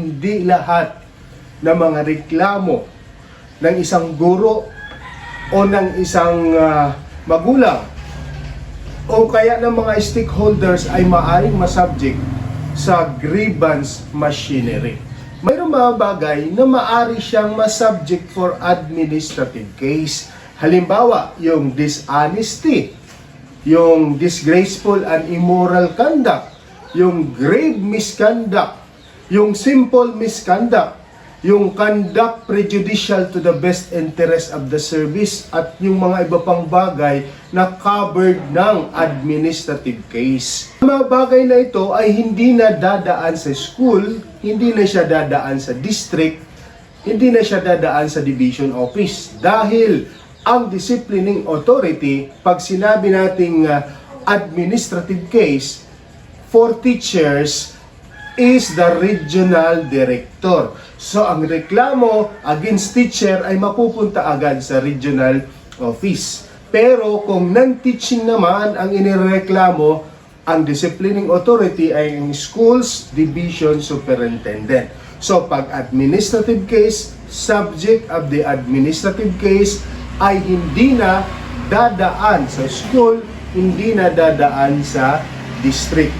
hindi lahat ng mga reklamo ng isang guro o ng isang magulang o kaya ng mga stakeholders ay maaaring masubject sa grievance machinery. Mayroong mga bagay na maaari siyang masubject for administrative case. Halimbawa, yung dishonesty, yung disgraceful and immoral conduct, yung grave misconduct, yung simple misconduct, yung conduct prejudicial to the best interest of the service, at yung mga iba pang bagay na covered ng administrative case. Ang mga bagay na ito ay hindi na dadaan sa school, hindi na siya dadaan sa district, hindi na siya dadaan sa division office. Dahil ang disciplining authority, pag sinabi nating administrative case for teachers, is the regional director. So, ang reklamo against teacher ay mapupunta agad sa regional office. Pero kung non-teaching naman ang inireklamo, ang disciplining authority ay ang schools division superintendent. So, pag administrative case, subject of the administrative case ay hindi na dadaan sa school, hindi na dadaan sa district.